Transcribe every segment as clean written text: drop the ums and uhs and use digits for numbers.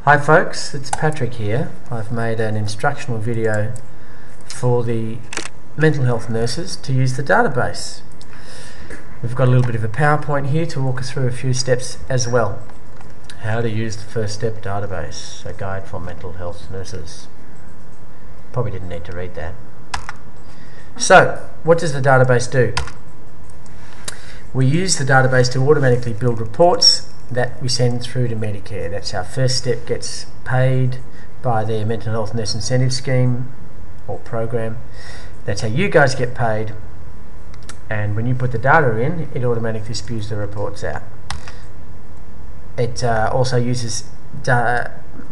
Hi folks, it's Patrick here. I've made an instructional video for the mental health nurses to use the database. We've got a little bit of a PowerPoint here to walk us through a few steps as well. How to use the first step database, a guide for mental health nurses. Probably didn't need to read that. So, what does the database do? We use the database to automatically build reports that we send through to Medicare. That's how First Step gets paid by their mental health nurse incentive scheme or program. That's how you guys get paid, and when you put the data in, it automatically spews the reports out. It also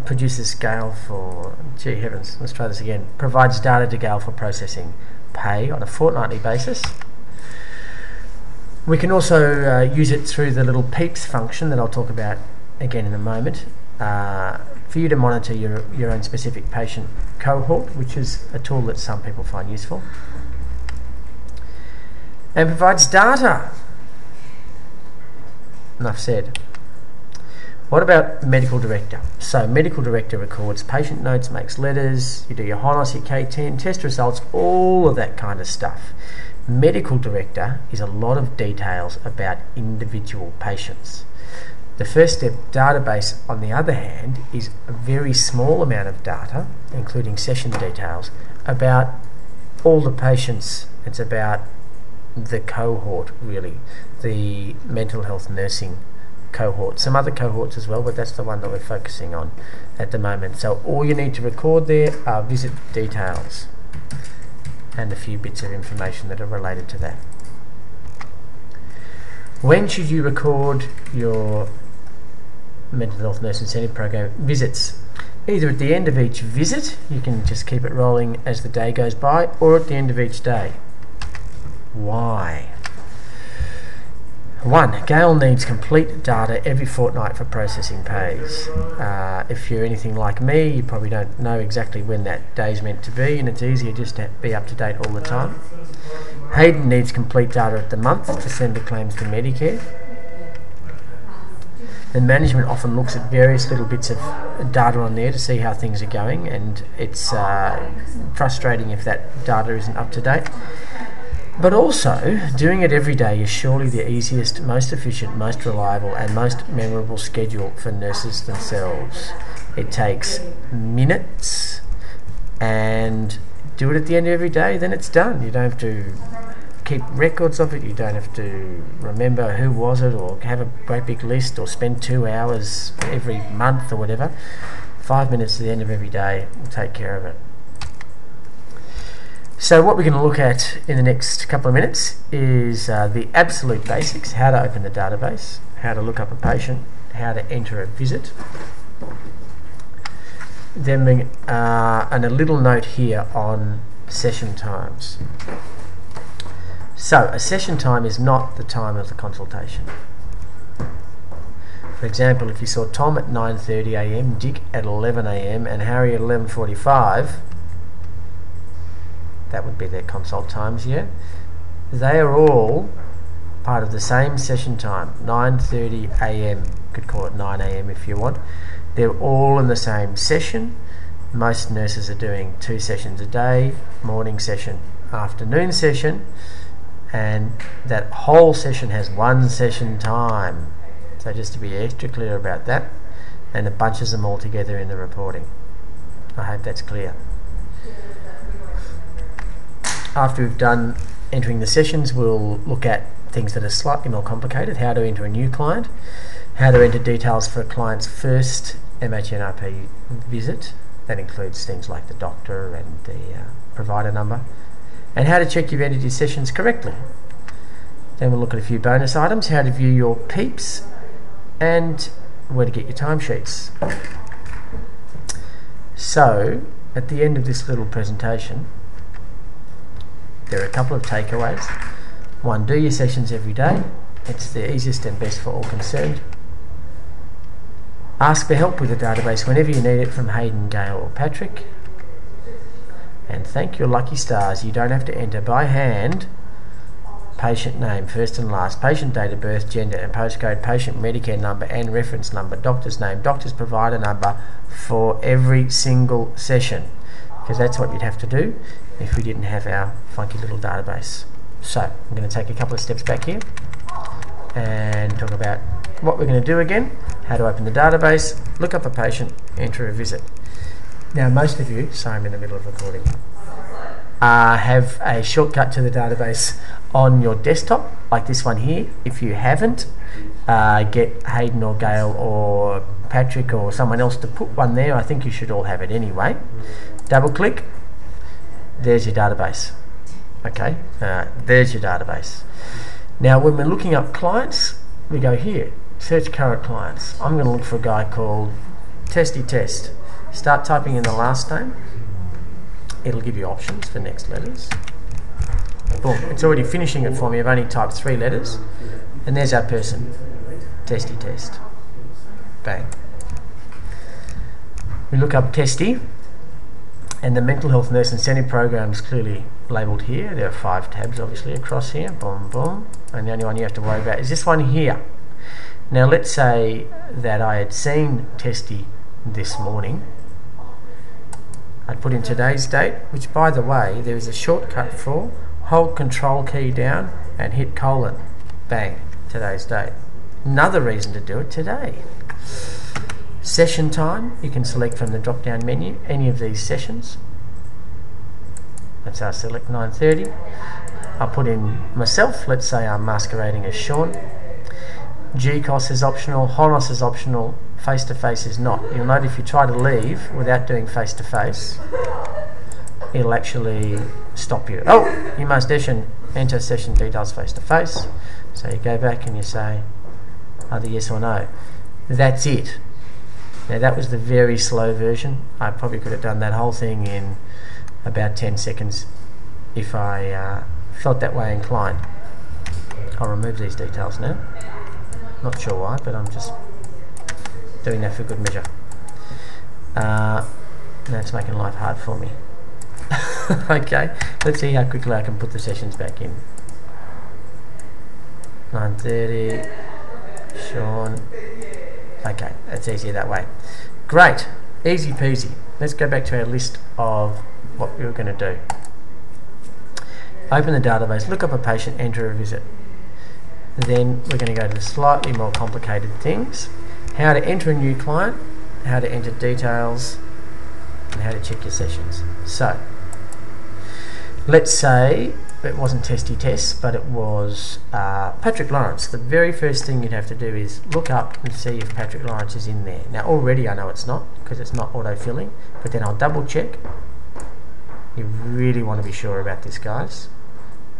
produces Gale for, gee heavens, let's try this again, provides data to Gale for processing pay on a fortnightly basis. We can also use it through the little peeps function that I'll talk about again in a moment for you to monitor your own specific patient cohort, which is a tool that some people find useful, and provides data. Enough said. What about medical director? So medical director records patient notes, makes letters, you do your HINOS, your K10, test results, all of that kind of stuff. Medical director is a lot of details about individual patients. The First Step database, on the other hand, is a very small amount of data, including session details, about all the patients. It's about the cohort, really, the mental health nursing cohort. Some other cohorts as well, but that's the one that we're focusing on at the moment. So all you need to record there are visit details and a few bits of information that are related to that. When should you record your mental health nurse incentive program visits? Either at the end of each visit, you can just keep it rolling as the day goes by, or at the end of each day. Why? 1. Gale needs complete data every fortnight for processing pays. If you're anything like me, you probably don't know exactly when that day's meant to be, and it's easier just to be up to date all the time. Hayden needs complete data at the month to send the claims to Medicare. Then management often looks at various little bits of data on there to see how things are going, and it's frustrating if that data isn't up to date. But also, doing it every day is surely the easiest, most efficient, most reliable and most memorable schedule for nurses themselves. It takes minutes, and do it at the end of every day, then it's done. You don't have to keep records of it, you don't have to remember who was it or have a great big list or spend 2 hours every month or whatever. 5 minutes at the end of every day will take care of it. So what we're going to look at in the next couple of minutes is the absolute basics: how to open the database, how to look up a patient, how to enter a visit. Then and a little note here on session times. So a session time is not the time of the consultation. For example, if you saw Tom at 9:30 AM, Dick at 11 AM and Harry at 11:45, that would be their consult times here. They are all part of the same session time, 9:30 AM. Could call it 9 AM if you want. They're all in the same session. Most nurses are doing 2 sessions a day, morning session, afternoon session, and that whole session has 1 session time. So just to be extra clear about that, and it bunches them all together in the reporting. I hope that's clear. After we've done entering the sessions, we'll look at things that are slightly more complicated: how to enter a new client, how to enter details for a client's first MHNIP visit. That includes things like the doctor and the provider number, and how to check you've entered your sessions correctly. Then we'll look at a few bonus items: how to view your peeps and where to get your timesheets. So at the end of this little presentation, there are a couple of takeaways. 1, do your sessions every day. It's the easiest and best for all concerned. Ask for help with the database whenever you need it from Hayden, Gale or Patrick. And thank your lucky stars, you don't have to enter by hand patient name, first and last, patient date of birth, gender and postcode, patient Medicare number and reference number, doctor's name, doctor's provider number for every single session, because that's what you'd have to do if we didn't have our funky little database. So I'm going to take a couple of steps back here and talk about what we're going to do again, how to open the database, look up a patient, enter a visit. Now most of you, sorry I'm in the middle of recording, have a shortcut to the database on your desktop, like this one here. If you haven't, get Hayden or Gail or Patrick or someone else to put one there. I think you should all have it anyway. Double click, there's your database. Okay, there's your database. Now when we're looking up clients, we go here, search current clients. I'm going to look for a guy called Testy Test. Start typing in the last name. It'll give you options for next letters. Boom, it's already finishing it for me. I've only typed 3 letters. And there's our person, Testy Test. Bang. We look up Testy, and the mental health nurse incentive program is clearly labelled here. There are 5 tabs obviously across here. Boom, boom. And the only one you have to worry about is this one here. Now let's say that I had seen Testy this morning. I'd put in today's date, which by the way, there is a shortcut for. Hold control key down and hit colon. Bang, today's date. Another reason to do it today. Session time, you can select from the drop down menu any of these sessions. Let's select 9:30. I'll put in myself, let's say I'm masquerading as Sean. GCOS is optional, HONOS is optional, face-to-face is not. You'll note if you try to leave without doing face-to-face, it'll actually stop you. Oh, you must enter session details face-to-face. So you go back and you say either yes or no. That's it. Now that was the very slow version. I probably could have done that whole thing in about 10 seconds if I felt that way inclined. I'll remove these details now. Not sure why, but I'm just doing that for good measure. That's making life hard for me. Okay, let's see how quickly I can put the sessions back in. 9:30, Sean. Okay, that's easier that way. Great, easy peasy. Let's go back to our list of what we were going to do. Open the database, look up a patient, enter a visit. Then we're going to go to the slightly more complicated things. How to enter a new client, how to enter details, and how to check your sessions. So, let's say it wasn't Testy Test, but it was Patrick Lawrence. The very first thing you'd have to do is look up and see if Patrick Lawrence is in there. Now already I know it's not, because it's not auto-filling, but then I'll double check. You really want to be sure about this, guys.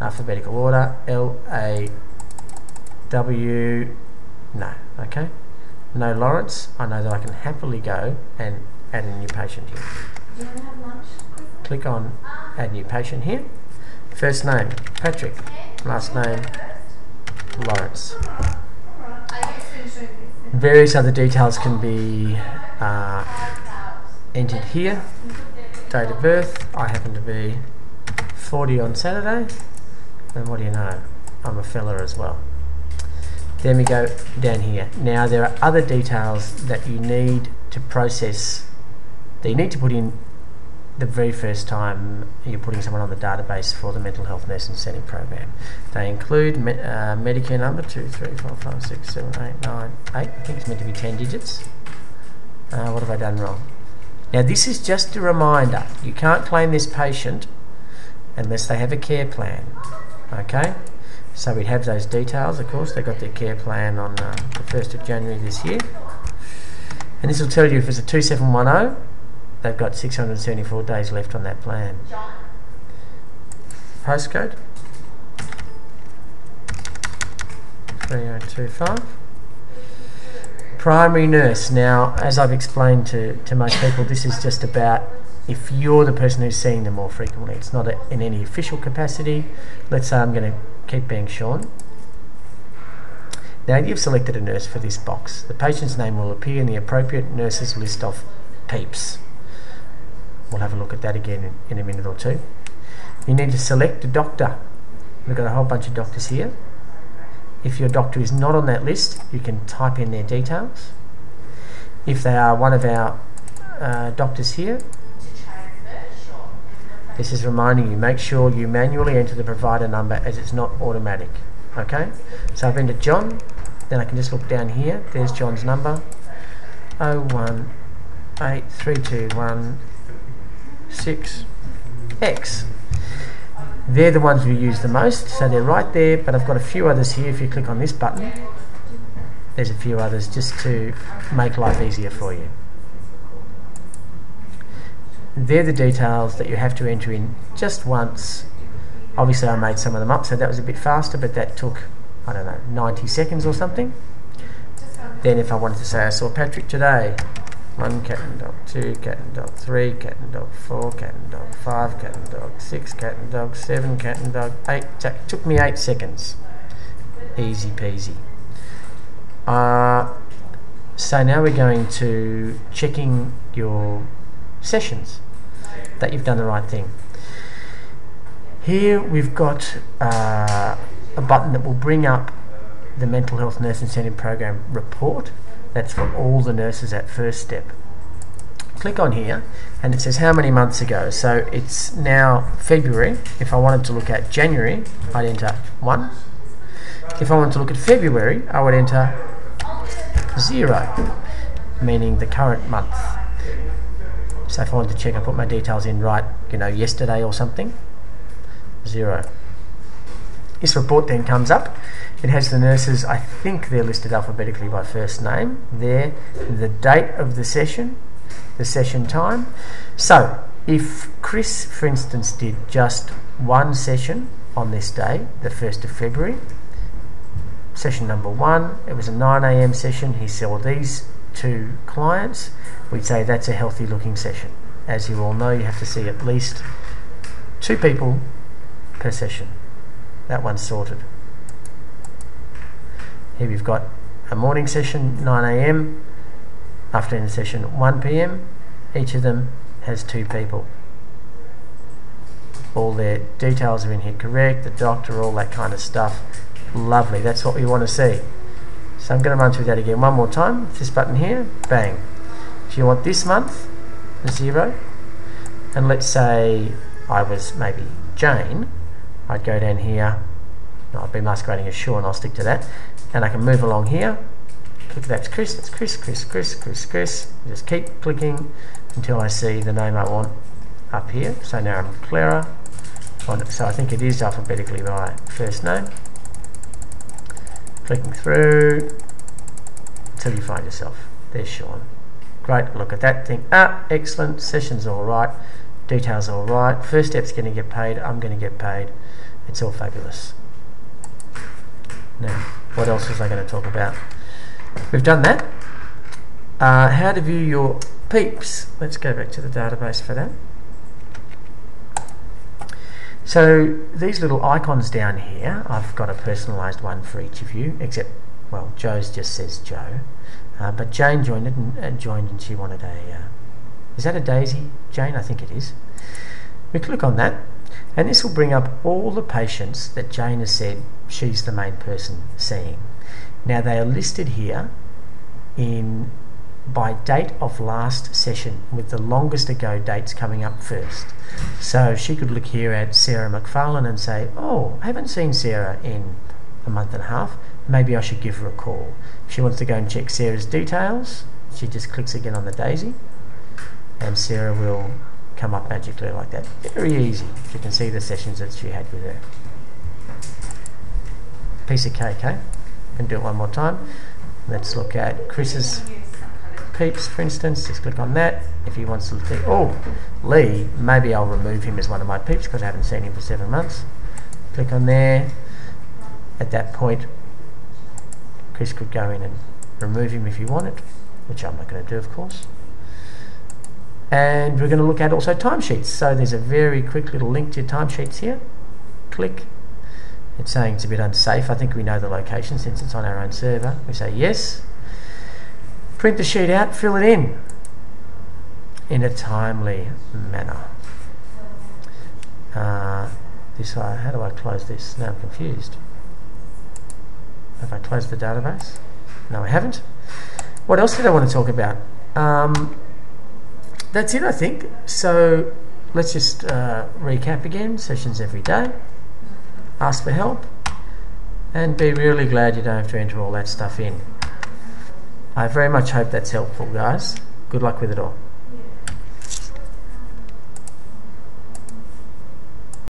Alphabetical order, L-A-W, no, okay? No Lawrence, I know that I can happily go and add a new patient here. Do you want to have lunch? Click on add new patient here. First name, Patrick. Last name, Lawrence. Various other details can be entered here. Date of birth, I happen to be 40 on Saturday. And what do you know? I'm a fella as well. Then we go down here. Now there are other details that you need to process, that you need to put in the very first time you're putting someone on the database for the Mental Health Nurse Incentive Program. They include Medicare number 2, 3, 4, 5, 6, 7, 8, 9, 8. I think it's meant to be 10 digits. What have I done wrong? Now this is just a reminder. You can't claim this patient unless they have a care plan. Okay? So we'd have those details, of course. They got their care plan on the 1st of January this year. And this will tell you if it's a 2710, they've got 674 days left on that plan. Postcode 3025. Primary nurse. Now, as I've explained to most people, this is just about if you're the person who's seeing them more frequently. It's not in any official capacity. Let's say I'm going to keep being Sean. Now you've selected a nurse for this box. The patient's name will appear in the appropriate nurses list of peeps. We'll have a look at that again in a minute or two. You need to select a doctor. We've got a whole bunch of doctors here. If your doctor is not on that list, you can type in their details. If they are one of our doctors here, this is reminding you, make sure you manually enter the provider number as it's not automatic. Okay, so I've entered John, then I can just look down here, there's John's number, 0183216X. They're the ones we use the most, so they're right there, but I've got a few others here. If you click on this button, there's a few others just to make life easier for you. They're the details that you have to enter in just once. Obviously I made some of them up, so that was a bit faster, but that took, I don't know, 90 seconds or something. Then if I wanted to say I saw Patrick today, 1 cat and dog, 2 cat and dog, 3 cat and dog, 4 cat and dog, 5 cat and dog, 6 cat and dog, 7 cat and dog, 8, took me 8 seconds. Easy peasy. So now we're going to checking your sessions, that you've done the right thing. Here we've got a button that will bring up the Mental Health Nurse Incentive Program report. That's for all the nurses at first step. Click on here and it says how many months ago. So it's now February. If I wanted to look at January, I'd enter 1. If I wanted to look at February, I would enter 0, meaning the current month. So if I wanted to check, I put my details in right, yesterday or something, 0. This report then comes up. It has the nurses, I think they're listed alphabetically by first name. There, the date of the session time. So if Chris, for instance, did just 1 session on this day, the 1st of February, session number 1, it was a 9 AM session, he saw these 2 clients, we'd say that's a healthy looking session. As you all know, you have to see at least 2 people per session. That one's sorted. Here we've got a morning session, 9 AM, afternoon session, 1 PM. Each of them has 2 people. All their details are in here correct, the doctor, all that kind of stuff. Lovely, that's what we want to see. So I'm going to run through that again one more time. This button here, bang. If you want this month, 0, and let's say I was maybe Jane, I'd go down here. No, I've been masquerading as Sean, I'll stick to that. And I can move along here. Click, that's Chris, that's Chris. Just keep clicking until I see the name I want up here. So now I'm Clara. So I think it is alphabetically by first name. Clicking through until you find yourself. There's Sean. Great, look at that thing. Excellent, session's all right, details all right, first step's going to get paid, I'm going to get paid. It's all fabulous. Now, what else was I going to talk about? We've done that. How to view your peeps. Let's go back to the database for that. So these little icons down here, I've got a personalised one for each of you, except, well, Joe's just says Joe. But Jane joined it and she wanted a... is that a daisy, Jane? I think it is. We click on that and this will bring up all the patients that Jane has said she's the main person seeing. Now they are listed here by date of last session, with the longest ago dates coming up first. So she could look here at Sarah McFarlane and say, oh, I haven't seen Sarah in a month and a half, maybe I should give her a call. If she wants to go and check Sarah's details, she just clicks again on the daisy and Sarah will come up magically like that. Very easy. You can see the sessions that she had with her. Piece of cake, eh? Can do it one more time. Let's look at Chris's peeps, for instance. Just click on that. If he wants to think, oh, Lee, maybe I'll remove him as one of my peeps because I haven't seen him for 7 months. Click on there. At that point, Chris could go in and remove him if you want it, which I'm not going to do, of course. And we're going to look at also timesheets. So there's a very quick little link to timesheets here. Click. It's saying it's a bit unsafe. I think we know the location since it's on our own server. We say yes. Print the sheet out, fill it in a timely manner. this. How do I close this? Now I'm confused. Have I closed the database? No, I haven't. What else did I want to talk about? That's it, I think. So let's just recap again. Sessions every day. Ask for help. And be really glad you don't have to enter all that stuff in. I very much hope that's helpful, guys. Good luck with it all.